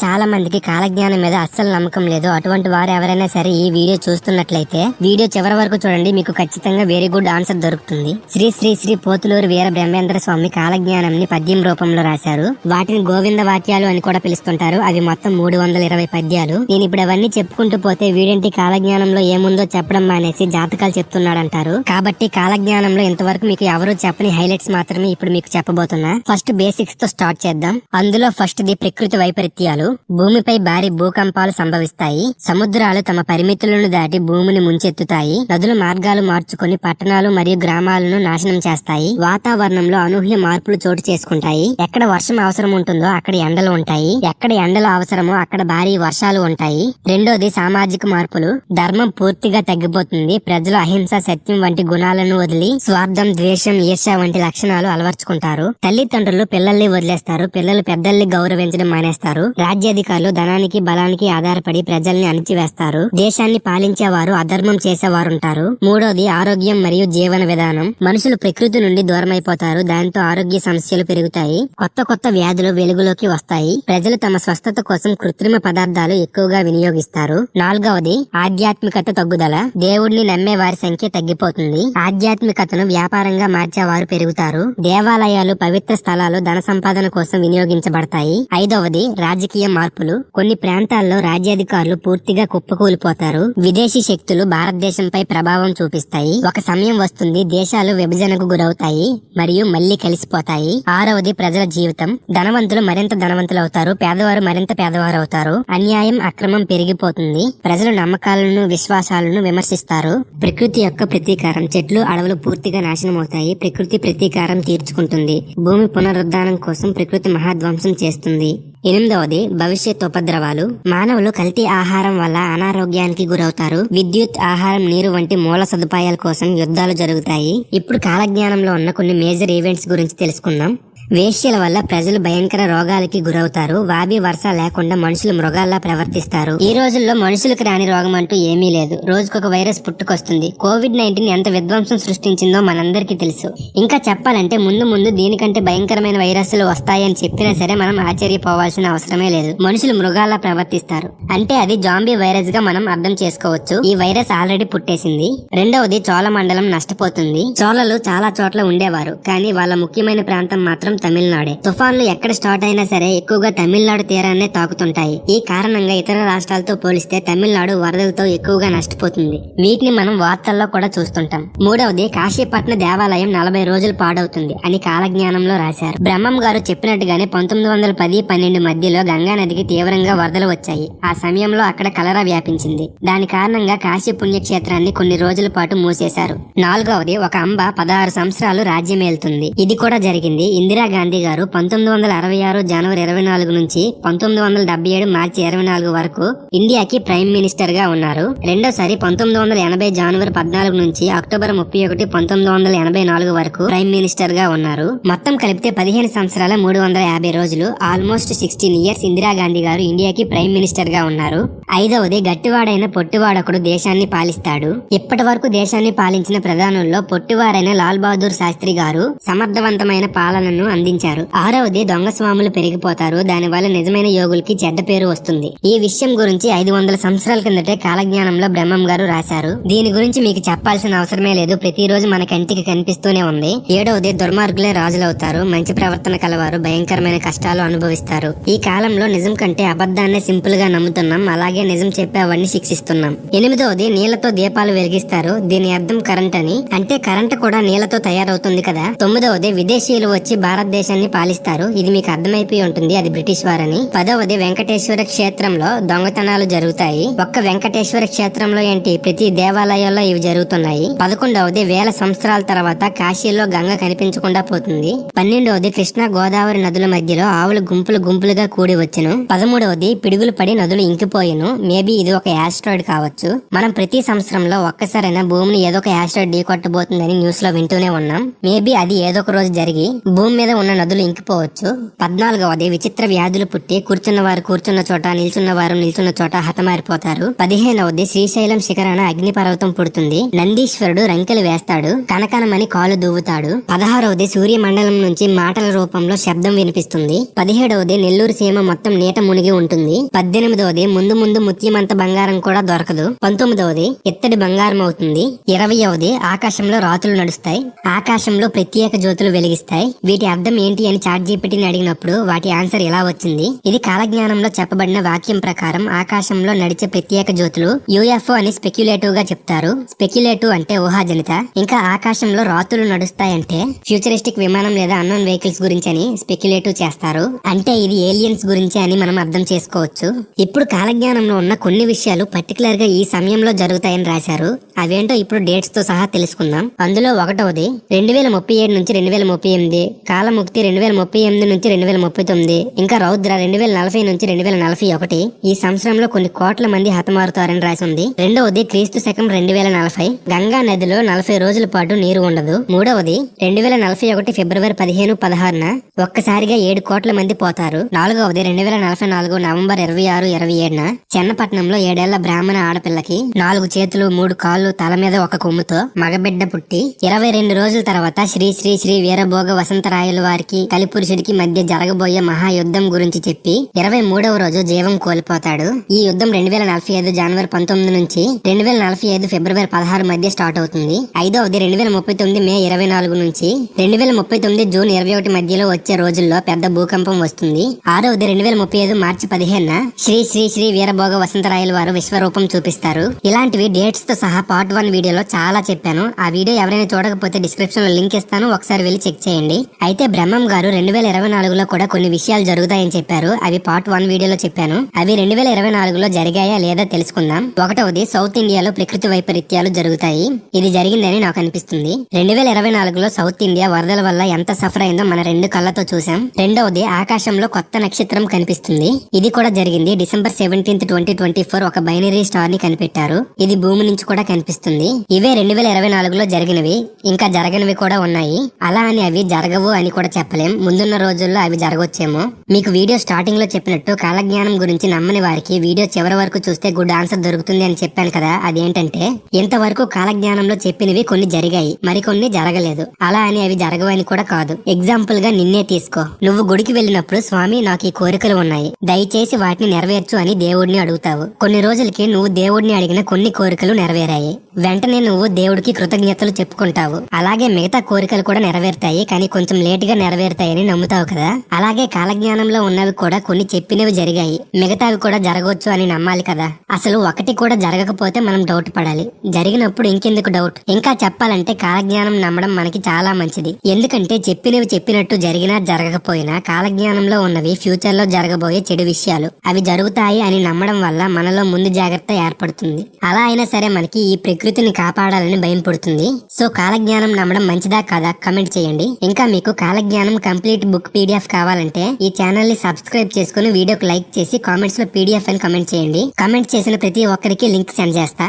చాలా మందికి కాలజ్ఞానం మీద అస్సలు నమ్మకం లేదు. అటువంటి వారు ఎవరైనా సరే ఈ వీడియో చూస్తున్నట్లయితే వీడియో చివరి వరకు చూడండి, మీకు ఖచ్చితంగా వెరీ గుడ్ ఆన్సర్ దొరుకుతుంది. శ్రీ శ్రీ శ్రీ పోతులూరు వీర బ్రహ్మేంద్ర స్వామి కాలజ్ఞానంని పద్యం రూపంలో రాశారు. వాటిని గోవింద వాక్యాలు అని కూడా పిలుస్తుంటారు. అవి మొత్తం 320 పద్యాలు. నేను ఇప్పుడు అవన్నీ చెప్పుకుంటూ పోతే వీడింటి కాలజ్ఞానంలో ఏముందో చెప్పడం మానేసి జాతకాలు చెప్తున్నాడంటారు. కాబట్టి కాలజ్ఞానంలో ఇంతవరకు మీకు ఎవరూ చెప్పని హైలైట్స్ మాత్రమే ఇప్పుడు మీకు చెప్పబోతున్నా. ఫస్ట్ బేసిక్స్ తో స్టార్ట్ చేద్దాం. అందులో ఫస్ట్ ది ప్రకృతి వైపరీత్యాలు. భూమిపై భారీ భూకంపాలు సంభవిస్తాయి. సముద్రాలు తమ పరిమితులను దాటి భూమిని ముంచెత్తుతాయి. నదుల మార్గాలు మార్చుకొని పట్టణాలు మరియు గ్రామాలను నాశనం చేస్తాయి. వాతావరణంలో అనూహ్య మార్పులు చోటు చేసుకుంటాయి. ఎక్కడ వర్షం అవసరం ఉంటుందో అక్కడ ఎండలు ఉంటాయి. ఎక్కడ ఎండలు అవసరమో అక్కడ భారీ వర్షాలు ఉంటాయి. రెండోది సామాజిక మార్పులు. ధర్మం పూర్తిగా తగ్గిపోతుంది. ప్రజలు అహింస, సత్యం వంటి గుణాలను వదిలి స్వార్థం, ద్వేషం, ఈర్ష్య వంటి లక్షణాలు అలవర్చుకుంటారు. తల్లిదండ్రులు పిల్లల్ని వదిలేస్తారు. పిల్లలు పెద్దల్ని గౌరవించడం మానేస్తారు. రాజ్యాధికారులు ధనానికి, బలానికి ఆధారపడి ప్రజల్ని అణిచివేస్తారు. దేశాన్ని పాలించేవారు అధర్మం చేసేవారుంటారు. మూడోది ఆరోగ్యం మరియు జీవన విధానం. మనుషులు ప్రకృతి నుండి దూరమైపోతారు. దాంతో ఆరోగ్య సమస్యలు పెరుగుతాయి. కొత్త కొత్త వ్యాధులు వెలుగులోకి వస్తాయి. ప్రజలు తమ స్వస్థత కోసం కృత్రిమ పదార్థాలు ఎక్కువగా వినియోగిస్తారు. నాలుగవది ఆధ్యాత్మికత తగ్గుదల. దేవుడిని నమ్మే వారి సంఖ్య తగ్గిపోతుంది. ఆధ్యాత్మికతను వ్యాపారంగా మార్చేవారు పెరుగుతారు. దేవాలయాలు, పవిత్ర స్థలాలు ధన సంపాదన కోసం వినియోగించబడతాయి. ఐదవది రాజకీయ మార్పులు. కొన్ని ప్రాంతాల్లో రాజ్యాధికారులు పూర్తిగా కుప్పకూలిపోతారు. విదేశీ శక్తులు భారతదేశంపై ప్రభావం చూపిస్తాయి. ఒక సమయం వస్తుంది, దేశాలు విభజనకు గురవుతాయి మరియు మళ్లీ కలిసిపోతాయి. ఆరవది ప్రజల జీవితం. ధనవంతులు మరింత ధనవంతులవుతారు. పేదవారు మరింత పేదవారు అవుతారు. అన్యాయం, అక్రమం పెరిగిపోతుంది. ప్రజలు నమ్మకాలను, విశ్వాసాలను విమర్శిస్తారు. ప్రకృతి యొక్క ప్రతీకారం. చెట్లు, అడవులు పూర్తిగా నాశనం అవుతాయి. ప్రకృతి ప్రతీకారం తీర్చుకుంటుంది. భూమి పునరుద్ధానం కోసం ప్రకృతి మహాధ్వంసం చేస్తుంది. ఎనిమిదవది భవిష్యత్ ఉపద్రవాలు. మానవులు కల్తీ ఆహారం వల్ల అనారోగ్యానికి గురవుతారు. విద్యుత్, ఆహారం, నీరు వంటి మూల సదుపాయాల కోసం యుద్ధాలు జరుగుతాయి. ఇప్పుడు కాలజ్ఞానంలో ఉన్న కొన్ని మేజర్ ఈవెంట్స్ గురించి తెలుసుకుందాం. వేశ్యల వల్ల ప్రజలు భయంకర రోగాలకి గురవుతారు. వాబి వరుస లేకుండా మనుషులు మృగాల్లా ప్రవర్తిస్తారు. ఈ రోజుల్లో మనుషులకు రాని రోగం అంటూ ఏమీ లేదు. రోజుకొక వైరస్ పుట్టుకొస్తుంది. కోవిడ్-19 ఎంత విధ్వంసం సృష్టించిందో మనందరికీ తెలుసు. ఇంకా చెప్పాలంటే ముందు ముందు దీనికంటే భయంకరమైన వైరస్లు వస్తాయని చెప్పినా సరే మనం ఆశ్చర్యపోవాల్సిన అవసరమే లేదు. మనుషులు మృగాల్లా ప్రవర్తిస్తారు అంటే అది జాంబీ వైరస్ గా మనం అర్థం చేసుకోవచ్చు. ఈ వైరస్ ఆల్రెడీ పుట్టేసింది. రెండవది చోళ మండలం నష్టపోతుంది. చోళలు చాలా చోట్ల ఉండేవారు, కానీ వాళ్ళ ముఖ్యమైన ప్రాంతం మాత్రం తమిళనాడే. తుఫాన్లు ఎక్కడ స్టార్ట్ అయినా సరే ఎక్కువగా తమిళనాడు తీరాన్నే తాకుతుంటాయి. ఈ కారణంగా ఇతర రాష్ట్రాలతో పోలిస్తే తమిళనాడు వరదలతో ఎక్కువగా నష్టపోతుంది. వీటిని మనం వార్తల్లో కూడా చూస్తుంటాం. మూడవది కాశీపట్న దేవాలయం 40 రోజులు పాడవుతుంది అని కాలజ్ఞానంలో రాశారు. బ్రహ్మం గారు చెప్పినట్టుగానే 1910-12 మధ్యలో గంగా నదికి తీవ్రంగా వరదలు వచ్చాయి. ఆ సమయంలో అక్కడ కలరా వ్యాపించింది. దాని కారణంగా కాశీ పుణ్యక్షేత్రాన్ని కొన్ని రోజుల పాటు మూసేశారు. నాలుగవది ఒక అంబ 16 సంవత్సరాలు రాజ్యమేలుతుంది. ఇది కూడా జరిగింది. ఇందిరాగాంధీ గారు 1966 జనవరి 24 నుంచి 1977 మార్చి 24 వరకు ఇండియాకి ప్రైమ్ మినిస్టర్ గా ఉన్నారు. రెండోసారి 1980 జనవరి 14 నుంచి అక్టోబర్ 31, 1984 వరకు ప్రైమ్ మినిస్టర్ గా ఉన్నారు. మొత్తం కలిపితే 15 సంవత్సరాల 350 రోజులు, ఆల్మోస్ట్ 16 ఇయర్స్ ఇందిరాగాంధీ గారు ఇండియాకి ప్రైమ్ మినిస్టర్ గా ఉన్నారు. ఐదవది గట్టివాడైన పొట్టివాడొకడు దేశాన్ని పాలిస్తాడు. ఇప్పటి వరకు దేశాన్ని పాలించిన ప్రధానుల్లో పొట్టివారైన లాల్ బహదూర్ శాస్త్రి గారు సమర్థవంతమైన పాలనను అందించారు. ఆరవది దొంగ స్వాములు పెరిగిపోతారు. దానివల్ల నిజమైన యోగులకి చెడ్డ పేరు వస్తుంది. ఈ విషయం గురించి 500 సంవత్సరాల కిందటే కాలజ్ఞానంలో బ్రహ్మం గారు రాశారు. దీని గురించి మీకు చెప్పాల్సిన అవసరమే లేదు. ప్రతిరోజు మన కంటికి కనిపిస్తూనే ఉంది. ఏడవది దుర్మార్గులే రాజులవుతారు. మంచి ప్రవర్తన కలవారు భయంకరమైన కష్టాలు అనుభవిస్తారు. ఈ కాలంలో నిజం కంటే అబద్ధాన్ని సింపుల్ గా నమ్ముతున్నాం. అలాగే నిజం చెప్పేవాడిని శిక్షిస్తున్నాం. ఎనిమిదవది నీళ్లతో దీపాలు వెలిగిస్తారు. దీని అర్థం కరెంట్ అని. అంటే కరెంట్ కూడా నీళ్లతో తయారవుతుంది కదా. తొమ్మిదవది విదేశీయులు వచ్చి భారతదేశాన్ని పాలిస్తారు. ఇది మీకు అర్థమైపోయి ఉంటుంది, అది బ్రిటిష్ వారని. 10వది వెంకటేశ్వర క్షేత్రంలో దొంగతనాలు జరుగుతాయి. ఒక్క వెంకటేశ్వర క్షేత్రంలో ఏంటి, ప్రతి దేవాలయాల్లో ఇవి జరుగుతున్నాయి. 11వది వేల సంవత్సరాల తర్వాత కాశీలో గంగ కనిపించకుండా పోతుంది. 12వది కృష్ణా, గోదావరి నదుల మధ్యలో ఆవులు గుంపులు గుంపులుగా కూడి వచ్చును. 13వది పిడుగులు పడి నదులు ఇంకిపోయిను. మేబీ ఇది ఒక యాస్ట్రాయిడ్ కావచ్చు. మనం ప్రతి సంవత్సరంలో ఒక్కసారైనా భూమిని ఏదో ఒక యాస్ట్రాయిడ్ ఢీ కొట్టబోతుందని న్యూస్ లో వింటూనే ఉన్నాం. మేబీ అది ఏదో ఒక రోజు జరిగి భూమి మీద ఉన్న నదులు ఇంకిపోవచ్చు. 14వది విచిత్ర వ్యాధులు పుట్టి కూర్చున్న వారు కూర్చున్న చోట, నిల్చున్న వారు నిల్చున్న చోట హతమారిపోతారు. 15వది శ్రీశైలం శిఖరాన అగ్నిపర్వతం పుడుతుంది. నందీశ్వరుడు రంకెలు వేస్తాడు, కనకనమని కాలు దువ్వుతాడు. 16వది సూర్యమండలం నుంచి మాటల రూపంలో శబ్దం వినిపిస్తుంది. 17వది నెల్లూరు సీమ మొత్తం నీట మునిగి ఉంటుంది. 18వది ముందు ముందు ముత్యమంత బంగారం కూడా దొరకదు. 19వది ఇత్తడి బంగారం అవుతుంది. 20వది ఆకాశంలో రాతులు నడుస్తాయి, ఆకాశంలో ప్రత్యేక జ్యోతులు వెలిగిస్తాయి. వీటి అర్థం ఏంటి అని ChatGPTని అడిగినప్పుడు వాటి ఆన్సర్ ఇలా వచ్చింది. ఇది కాలజ్ఞానంలో చెప్పబడిన వాక్యం ప్రకారం ఆకాశంలో నడిచే ప్రత్యేక జ్యోతులు UFO అని స్పెక్యులేటివ్ గా చెప్తారు. స్పెక్యులేటివ్ అంటే ఊహాజనిత. ఇంకా ఆకాశంలో రాతులు నడుస్తాయంటే ఫ్యూచరిస్టిక్ విమానం లేదా అన్నోన్ వెహికల్స్ గురించి అని స్పెక్యులేటివ్ చేస్తారు. అంటే ఇది ఏలియన్స్ గురించి అని మనం అర్థం చేసుకోవచ్చు. ఇప్పుడు కాలజ్ఞానంలో ఉన్న కొన్ని విషయాలు పర్టికులర్ గా ఈ సమయంలో జరుగుతాయని రాశారు. అవేంటో ఇప్పుడు డేట్స్ తో సహా తెలుసుకుందాం. అందులో 1వది 2037 నుంచి 2038, కాలముక్తి 2038 నుంచి 2039, ఇంకా రౌద్ర 2040 నుంచి 2041. ఈ సంవత్సరంలో కొన్ని కోట్ల మంది హతమారుతారని రాసి ఉంది. 2వది క్రీస్తు శకం 2040, గంగా నదిలో 40 రోజుల పాటు నీరు ఉండదు. 3వది 2041 ఫిబ్రవరి 15, 16న ఒక్కసారిగా 7 కోట్ల మంది పోతారు. 4వది 2044 నవంబర్ 26, 27న చెన్నపట్నంలో 7 ఏళ్ల బ్రాహ్మణ ఆడపిల్లకి 4 చేతులు 3 కాళ్ళు తల మీద ఒక కొమ్ముతో మగబిడ్డ పుట్టి 22 రోజుల తర్వాత శ్రీ శ్రీ శ్రీ వీరభోగ వసంతరాయల వారికి కలిపురుషుడికి మధ్య జరగబోయే మహాయుద్ధం గురించి చెప్పి 23వ రోజు జీవం కోల్పోతాడు. ఈ యుద్ధం 2045 జనవరి 19 నుంచి 2045 ఫిబ్రవరి 16 మధ్య స్టార్ట్ అవుతుంది. 5వది 2039 మే 24 నుంచి 2039 జూన్ 21 మధ్యలో వచ్చే రోజుల్లో పెద్ద భూకంపం వస్తుంది. 6వది 2035 మార్చి 15న శ్రీ శ్రీ శ్రీ వీరభోగ వసంతరాయల వారు విశ్వరూపం చూపిస్తారు. ఇలాంటివి డేట్స్ తో సహా పార్ట్ 1 వీడియోలో చాలా చెప్పాను. ఆ వీడియో ఎవరైనా చూడకపోతే డిస్క్రిప్షన్ లో లింక్ ఇస్తాను, ఒకసారి వెళ్ళి చెక్ చేయండి. అయితే బ్రహ్మం గారు 2024లో కూడా కొన్ని విషయాలు జరుగుతాయని చెప్పారు. అవి పార్ట్ 1 వీడియోలో చెప్పాను. అవి 2024లో జరిగాయా లేదా తెలుసుకుందాం. 1వది సౌత్ ఇండియాలో ప్రకృతి వైపరీత్యాలు జరుగుతాయి. ఇది జరిగిందని నాకు అనిపిస్తుంది. 2024లో సౌత్ ఇండియా వరదల వల్ల ఎంత సఫర్ అయిందో మన 2 కళ్ళతో చూసాం. 2వది ఆకాశంలో కొత్త నక్షత్రం కనిపిస్తుంది. ఇది కూడా జరిగింది. డిసెంబర్ 17, 2024 ఒక బైనరీ స్టార్ ని కనిపెట్టారు. ఇది భూమి నుంచి కూడా కనిపిస్తుంది. ఇవే 2024లో జరిగినవి. ఇంకా జరగనివి కూడా ఉన్నాయి. అలా అని అవి జరగవు అని కూడా చెప్పలేం. ముందున్న రోజుల్లో అవి జరగొచ్చేమో. మీకు వీడియో స్టార్టింగ్ లో చెప్పినట్టు కాలజ్ఞానం గురించి నమ్మని వారికి వీడియో చివరి వరకు చూస్తే గుడ్ ఆన్సర్ దొరుకుతుంది అని చెప్పాను కదా. అదేంటంటే ఇంతవరకు కాలజ్ఞానంలో చెప్పినవి కొన్ని జరిగాయి, మరికొన్ని జరగలేదు. అలా అని అవి జరగవని కూడా కాదు. ఎగ్జాంపుల్ గా నిన్నే తీసుకో. నువ్వు గుడికి వెళ్ళినప్పుడు స్వామి నాకు ఈ కోరికలు ఉన్నాయి, దయచేసి వాటిని నెరవేర్చు అని దేవుడిని అడుగుతావు. కొన్ని రోజులకి నువ్వు దేవుడిని అడిగిన కొన్ని కోరికలు నెరవేరాయి. వెంటనే నువ్వు దేవుడికి కృతజ్ఞతలు చెప్పుకుంటావు. అలాగే మిగతా కోరికలు కూడా నెరవేరుతాయి, కానీ కొంచెం లేట్ గా నెరవేరుతాయని నమ్ముతావు కదా. అలాగే కాలజ్ఞానంలో ఉన్నవి కూడా కొన్ని చెప్పినవి జరిగాయి, మిగతావి కూడా జరగవచ్చు అని నమ్మాలి కదా. అసలు ఒకటి కూడా జరగకపోతే మనం డౌట్ పడాలి. జరిగినప్పుడు ఇంకెందుకు డౌట్? ఇంకా చెప్పాలంటే కాలజ్ఞానం నమ్మడం మనకి చాలా మంచిది. ఎందుకంటే చెప్పినవి చెప్పినట్టు జరిగినా జరగకపోయినా కాలజ్ఞానంలో ఉన్నవి ఫ్యూచర్ లో జరగబోయే చెడు విషయాలు. అవి జరుగుతాయి అని నమ్మడం వల్ల మనలో ముందు జాగ్రత్త ఏర్పడుతుంది. అలా అయినా సరే మనకి ఈ ప్రకృతిని కాపాడాలని భయం పుడుతుంది. సో కాలజ్ఞానం నమ్మడం మంచిదా కాదా కమెంట్ చేయండి. ఇంకా మీకు కాలజ్ఞానం కంప్లీట్ బుక్ PDF కావాలంటే ఈ ఛానల్ ని సబ్స్క్రైబ్ చేసుకుని వీడియోకి లైక్ చేసి కామెంట్స్ లో PDF అని కమెంట్ చేయండి. కమెంట్ చేసిన ప్రతి ఒక్కరికి లింక్ సెండ్ చేస్తా.